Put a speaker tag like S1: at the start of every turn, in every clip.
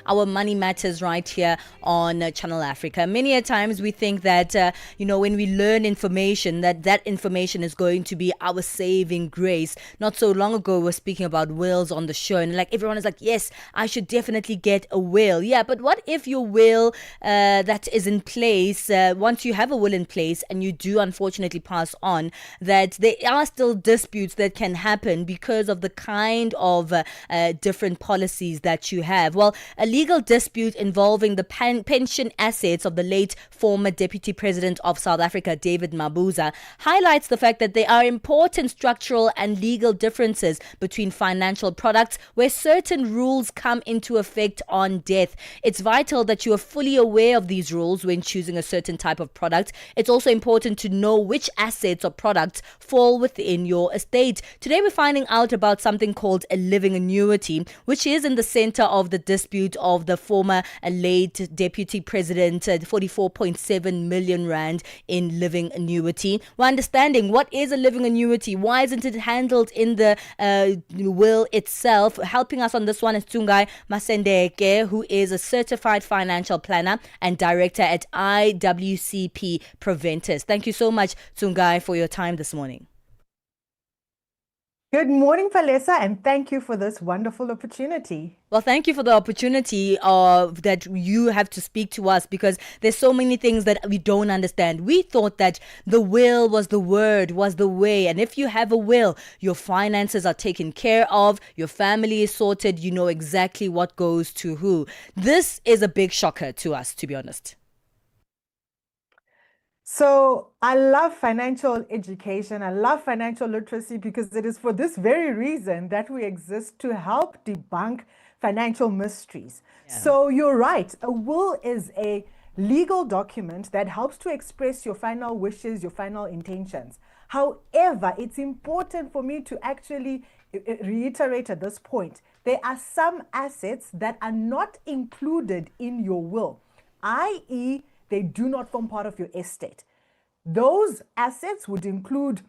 S1: Our money matters right here on Channel Africa. Many a times we think that when we learn information, that information is going to be our saving grace. Not so long ago we were speaking about wills on the show, and like everyone is like, yes, I should definitely get a will. Yeah, but what if your will that is in place, once you have a will in place and you do unfortunately pass on, that there are still disputes that can happen because of the kind of different policies that you have? Well, a legal dispute involving the pension assets of the late former Deputy President of South Africa, David Mabuza, highlights the fact that there are important structural and legal differences between financial products where certain rules come into effect on death. It's vital that you are fully aware of these rules when choosing a certain type of product. It's also important to know which assets or products fall within your estate. Today we're finding out about something called a living annuity, which is in the center of the dispute of the former late Deputy President, 44.7 million rand in living annuity. We're understanding what is a living annuity, why isn't it handled in the will itself. Helping us on this one is Tsungai Masendeke, who is a certified financial planner and director at IWCP Preventers. Thank you so much, Tsungai, for your time this morning.
S2: Good morning, Palesa, and thank you for this wonderful opportunity.
S1: Well, thank you for the opportunity that you have to speak to us, because there's so many things that we don't understand. We thought that the will was the word, was the way. And if you have a will, your finances are taken care of, your family is sorted, you know exactly what goes to who. This is a big shocker to us, to be honest.
S2: So I love financial education. I love financial literacy because it is for this very reason that we exist, to help debunk financial mysteries. Yeah. So you're right. A will is a legal document that helps to express your final wishes, your final intentions. However, it's important for me to actually reiterate at this point, there are some assets that are not included in your will, i.e., they do not form part of your estate. Those assets would include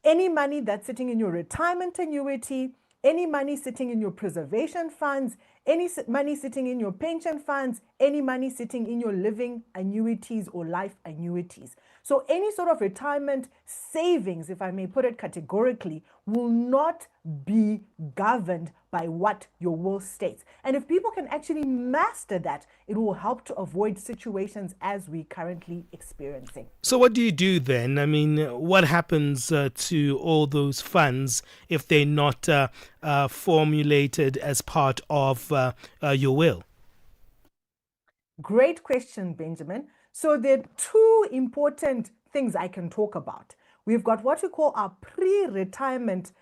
S2: any money that's sitting in your retirement annuity, any money sitting in your preservation funds, any money sitting in your pension funds, any money sitting in your living annuities or life annuities. So any sort of retirement savings, if I may put it categorically, will not be governed by what your will states. And if people can actually master that, it will help to avoid situations as we currently experiencing.
S3: So what do you do then? I mean, what happens to all those funds if they're not formulated as part of your will?
S2: Great question, Benjamin. So there are two important things I can talk about. We've got what we call our pre-retirement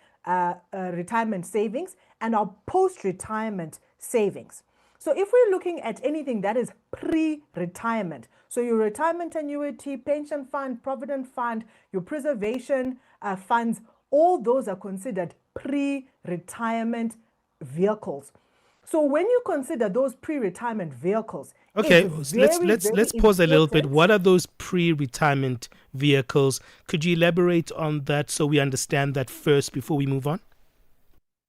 S2: retirement savings and our post-retirement savings. So if we're looking at anything that is pre-retirement, so your retirement annuity, pension fund, provident fund, your preservation funds, all those are considered pre-retirement vehicles. So when you consider those pre-retirement vehicles,
S3: okay, let's pause a little bit. What are those pre-retirement vehicles? Could you elaborate on that so we understand that first before we move on?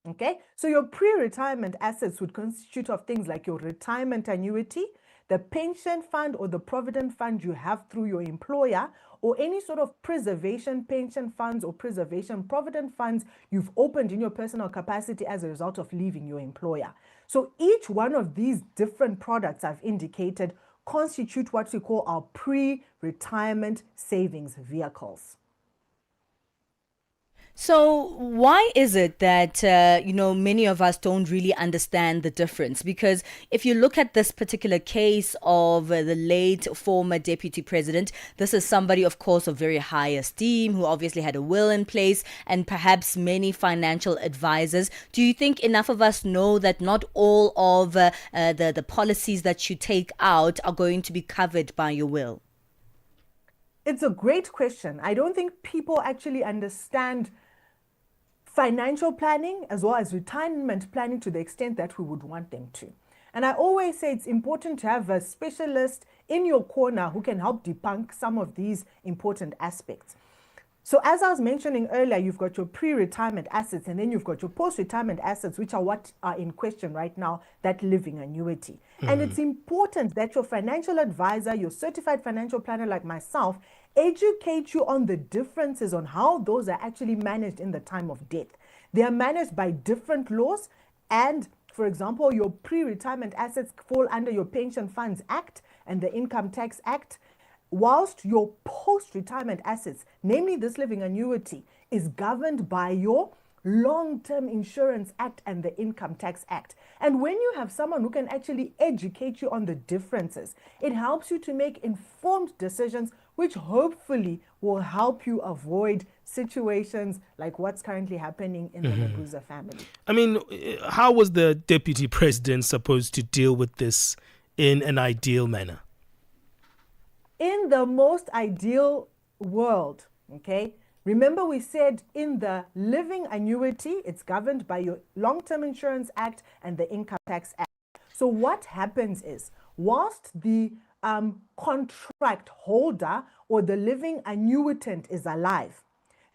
S2: Okay, so your pre-retirement assets would constitute of things like your retirement annuity, the pension fund or the provident fund you have through your employer, or any sort of preservation pension funds or preservation provident funds you've opened in your personal capacity as a result of leaving your employer. So each one of these different products I've indicated constitute what we call our pre-retirement savings vehicles.
S1: So why is it that, many of us don't really understand the difference? Because if you look at this particular case of the late former deputy president, this is somebody, of course, of very high esteem, who obviously had a will in place and perhaps many financial advisors. Do you think enough of us know that not all of the policies that you take out are going to be covered by your will?
S2: It's a great question. I don't think people actually understand financial planning as well as retirement planning to the extent that we would want them to. And I always say it's important to have a specialist in your corner who can help debunk some of these important aspects. So as I was mentioning earlier, you've got your pre-retirement assets and then you've got your post-retirement assets, which are what are in question right now, that living annuity. And it's important that your financial advisor, your certified financial planner like myself, educate you on the differences on how those are actually managed in the time of death. They are managed by different laws, and for example, your pre-retirement assets fall under your Pension Funds Act and the Income Tax Act, whilst your post-retirement assets, namely this living annuity, is governed by your Long-Term Insurance Act and the Income Tax Act. And when you have someone who can actually educate you on the differences, it helps you to make informed decisions, which hopefully will help you avoid situations like what's currently happening in the Mabuza family.
S3: I mean, how was the deputy president supposed to deal with this in an ideal manner?
S2: In the most ideal world, okay, remember we said in the living annuity, it's governed by your Long-Term Insurance Act and the Income Tax Act. So what happens is, whilst the contract holder or the living annuitant is alive,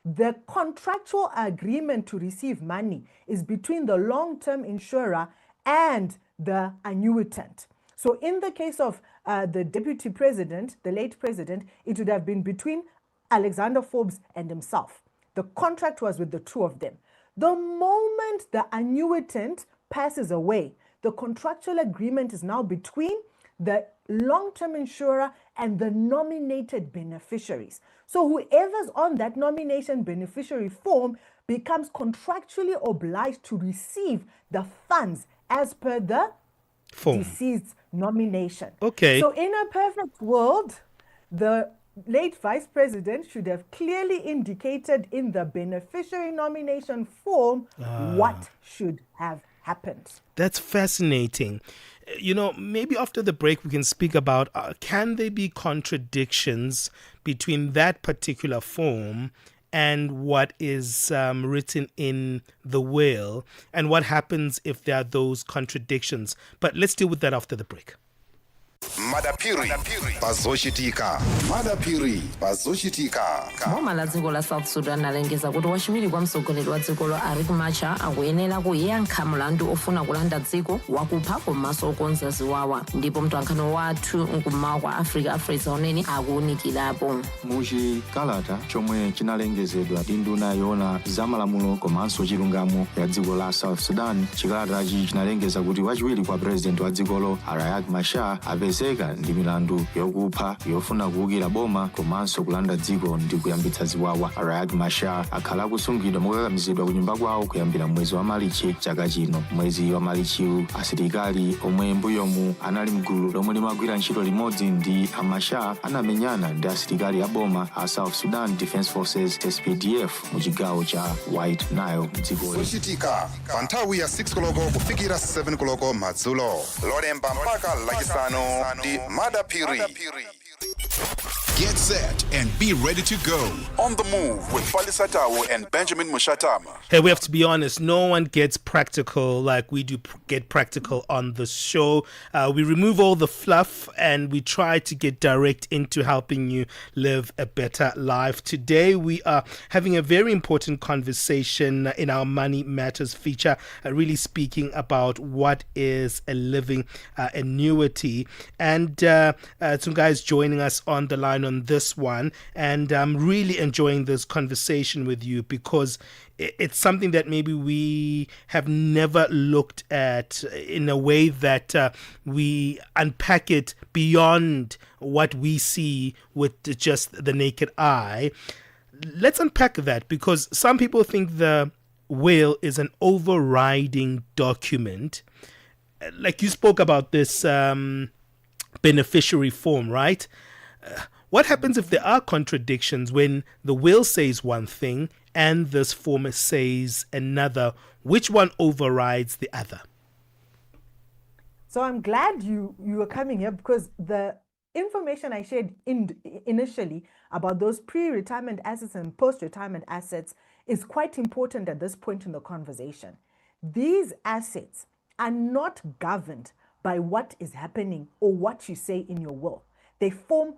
S2: the contractual agreement to receive money is between the long-term insurer and the annuitant. So in the case of the deputy president, the late president, it would have been between Alexander Forbes and himself. The contract was with the two of them. The moment the annuitant passes away, the contractual agreement is now between the long-term insurer and the nominated beneficiaries. So whoever's on that nomination beneficiary form becomes contractually obliged to receive the funds as per the deceased nomination.
S3: Okay.
S2: So in a perfect world, the late vice president should have clearly indicated in the beneficiary nomination form what should have happened.
S3: That's fascinating. You know, maybe after the break we can speak about can there be contradictions between that particular form and what is written in the will, and what happens if there are those contradictions. But let's deal with that after the break.
S4: madapiri pazoshitika madapiri pazoshitika
S5: boma la dziko la south sudan alengeza kuti wachiwiri kwa mtsogoleri wa dzikolo Riek Machar akuyenera kuyankha mlandu ofuna kulanda dziko wakupha komanso okonza ziwawa, ndipo mtolankhani wathu nkummawa kwa africa Afresa Unene akuwunikirapo.
S6: muchikalata chomwe chinalengezedwa ndi nduna yoona zamalamulo komanso chilungamo ya dziko la south sudan, chikalatachi chinalengeza kuti wachiwiri kwa president wa dzikolo Riek Machar apezeka ndi milandu yokupha, yofuna kuwukira boma komanso kulanda dziko ndi kuyambitsa ziwawa. Riek Machar akhala akusungidwa mokakamizidwa ku nyumba kwawo kuyambira mwezi wa Marichi chaka chino. Mwezi wa Marichiwu asilikali omwe mbuyomu anali mgulu lomwe limagwira ntchito limodzi ndi Machar anamenyana ndi asilikali a boma a South Sudan Defense Forces SPDF mu chigawo cha White Nile dziko
S4: zoshitika pa nthawi ya 6 koloko kufikira 7 koloko madzulo, lolemba mpaka lachisanu ndi madapiri. Get set and be ready to go. On the move with Palesa and Benjamin Moshatama.
S3: Hey, we have to be honest, no one gets practical like we do get practical on the show. We remove all the fluff and we try to get direct into helping you live a better life. Today, we are having a very important conversation in our Money Matters feature, really speaking about what is a living annuity. And Tsungai is joining us on the line on this one, and I'm really enjoying this conversation with you because it's something that maybe we have never looked at in a way that we unpack it beyond what we see with just the naked eye. Let's unpack that, because some people think the will is an overriding document. Like you spoke about this beneficiary form, right? What happens if there are contradictions when the will says one thing and this form says another? Which one overrides the other?
S2: So I'm glad you are coming here, because the information I shared initially about those pre-retirement assets and post-retirement assets is quite important at this point in the conversation. These assets are not governed by what is happening or what you say in your will. They form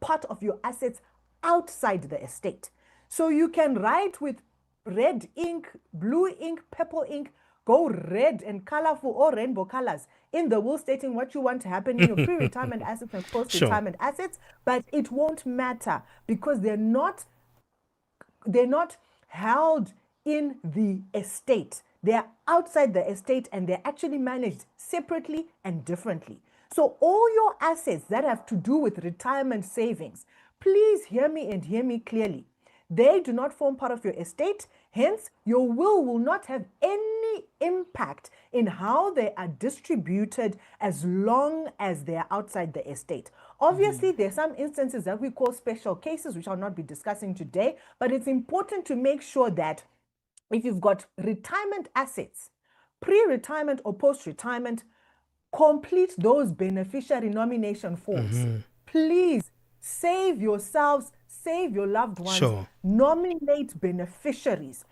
S2: part of your assets outside the estate. So you can write with red ink, blue ink, purple ink, go red and colorful or rainbow colors in the will stating what you want to happen in your pre-retirement assets and post-retirement assets, but it won't matter because they're not held in the estate. They're outside the estate and they're actually managed separately and differently. So all your assets that have to do with retirement savings, please hear me and hear me clearly. They do not form part of your estate. Hence, your will not have any impact in how they are distributed as long as they are outside the estate. Obviously, there are some instances that we call special cases, which I'll not be discussing today, but it's important to make sure that if you've got retirement assets, pre-retirement or post-retirement, complete those beneficiary nomination forms. Please save yourselves, save your loved ones, nominate beneficiaries.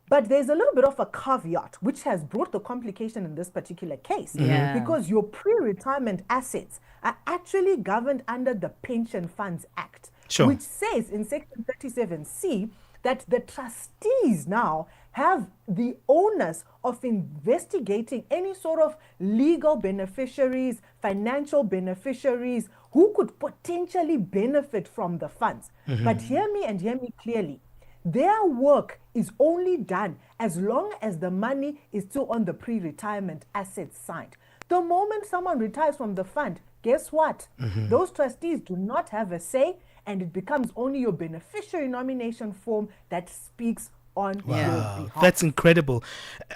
S2: But there's a little bit of a caveat, which has brought the complication in this particular case, because your pre-retirement assets are actually governed under the Pension Funds Act, which says in Section 37C that the trustees now have the onus of investigating any sort of legal beneficiaries, financial beneficiaries who could potentially benefit from the funds. But hear me and hear me clearly. Their work is only done as long as the money is still on the pre-retirement assets side. The moment someone retires from the fund, guess what? Those trustees do not have a say, and it becomes only your beneficiary nomination form that speaks on your behalf.
S3: That's incredible.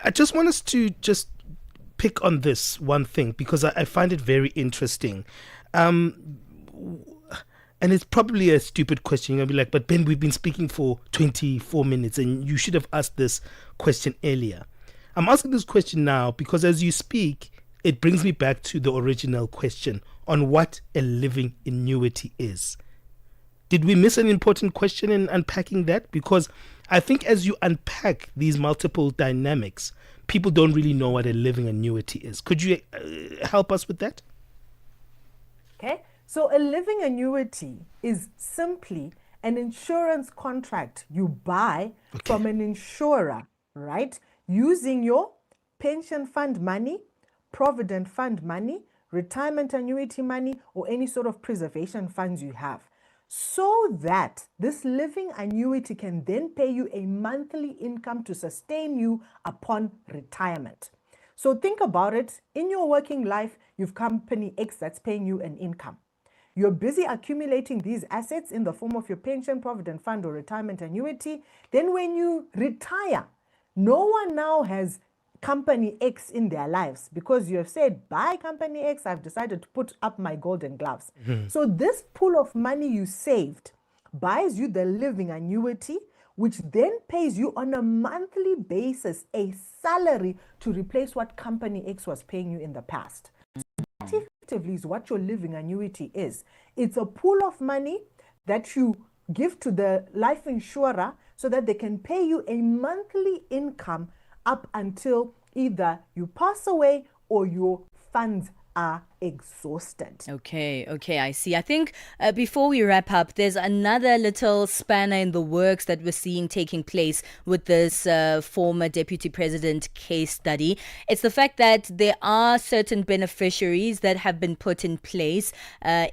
S3: I just want us to just pick on this one thing because I find it very interesting. And it's probably a stupid question. You'll be like, but Ben, we've been speaking for 24 minutes and you should have asked this question earlier. I'm asking this question now because as you speak, it brings me back to the original question on what a living annuity is. Did we miss an important question in unpacking that? Because I think as you unpack these multiple dynamics, people don't really know what a living annuity is. Could you help us with that?
S2: Okay. So a living annuity is simply an insurance contract you buy from an insurer, right? Using your pension fund money, provident fund money, retirement annuity money, or any sort of preservation funds you have. So that this living annuity can then pay you a monthly income to sustain you upon retirement. So think about it. In your working life, you've company X that's paying you an income. You're busy accumulating these assets in the form of your pension, provident fund, or retirement annuity. Then when you retire, no one now has company X in their lives because you have said, bye company X, I've decided to put up my golden gloves. So this pool of money you saved buys you the living annuity, which then pays you on a monthly basis a salary to replace what company X was paying you in the past. That effectively is what your living annuity is. It's a pool of money that you give to the life insurer so that they can pay you a monthly income up until either you pass away or your funds are exhausted.
S1: Okay, I see. I think before we wrap up, there's another little spanner in the works that we're seeing taking place with this former Deputy President case study. It's the fact that there are certain beneficiaries that have been put in place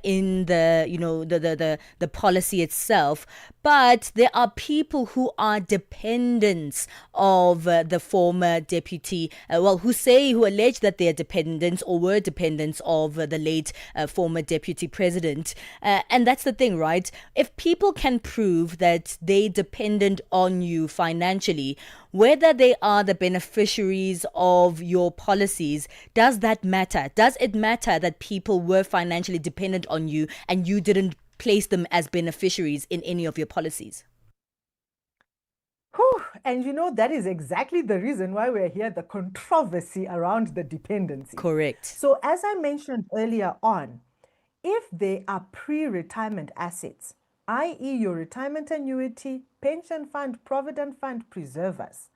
S1: in the policy itself, but there are people who are dependents of the former deputy, who allege that they are dependents or were dependents of the late former deputy president. And that's the thing, right? If people can prove that they dependent on you financially, whether they are the beneficiaries of your policies, does that matter? Does it matter that people were financially dependent on you and you didn't place them as beneficiaries in any of your policies?
S2: And that is exactly the reason why we're here, the controversy around the dependency.
S1: Correct.
S2: So as I mentioned earlier on, if they are pre-retirement assets, i.e. your retirement annuity, pension fund, provident fund, preservers,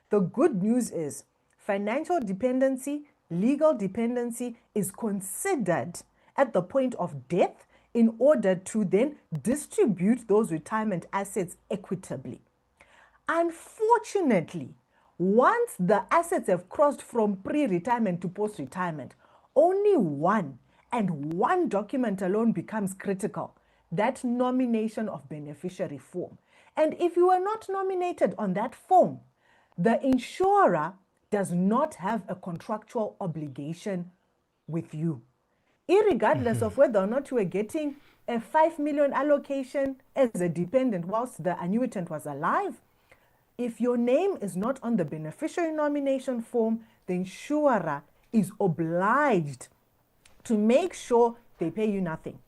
S2: the good news is financial dependency, legal dependency is considered at the point of death in order to then distribute those retirement assets equitably. Unfortunately, once the assets have crossed from pre-retirement to post-retirement, only one document alone becomes critical, that nomination of beneficiary form. And if you are not nominated on that form, the insurer does not have a contractual obligation with you. Irregardless of whether or not you were getting a 5 million allocation as a dependent whilst the annuitant was alive, if your name is not on the beneficiary nomination form, the insurer is obliged to make sure they pay you nothing.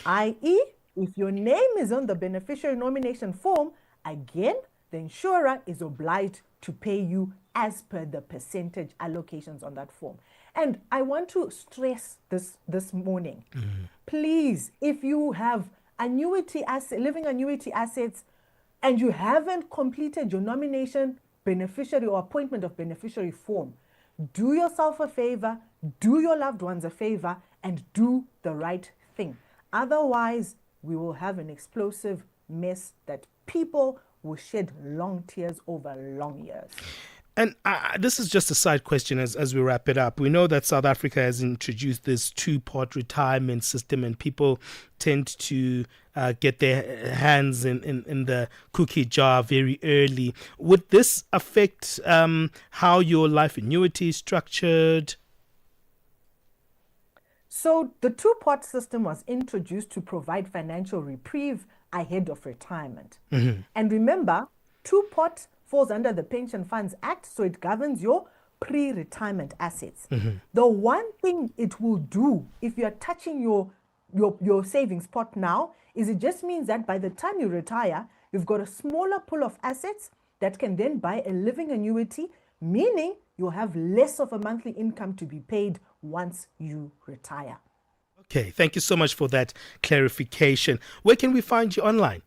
S2: I.e., if your name is on the beneficiary nomination form, again, the insurer is obliged to pay you as per the percentage allocations on that form. And I want to stress this morning. Please, if you have living annuity assets, and you haven't completed your nomination beneficiary or appointment of beneficiary form, do yourself a favor, do your loved ones a favor, and do the right thing. Otherwise, we will have an explosive mess that people will shed long tears over long years.
S3: And this is just a side question as we wrap it up. We know that South Africa has introduced this two-pot retirement system, and people tend to get their hands in the cookie jar very early. Would this affect how your life annuity is structured?
S2: So the two-pot system was introduced to provide financial reprieve ahead of retirement. And remember, two-pot falls under the Pension Funds Act, so it governs your pre-retirement assets. The one thing it will do if you are touching your savings pot now is it just means that by the time you retire, you've got a smaller pool of assets that can then buy a living annuity, meaning you'll have less of a monthly income to be paid once you retire.
S3: Okay, thank you so much for that clarification. Where can we find you online?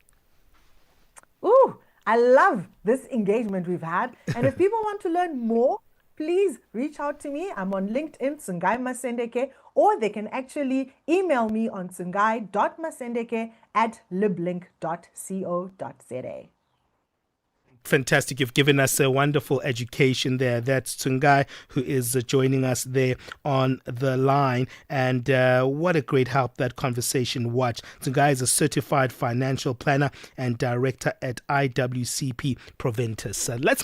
S2: Ooh, I love this engagement we've had. And if people want to learn more, please reach out to me. I'm on LinkedIn, Tsungai Masendeke, or they can actually email me on tsungai.masendeke@liblink.co.za.
S3: Fantastic. You've given us a wonderful education there. That's Tsungai, who is joining us there on the line. And what a great help that conversation was. Tsungai is a certified financial planner and director at IWCP Proventus. Let's move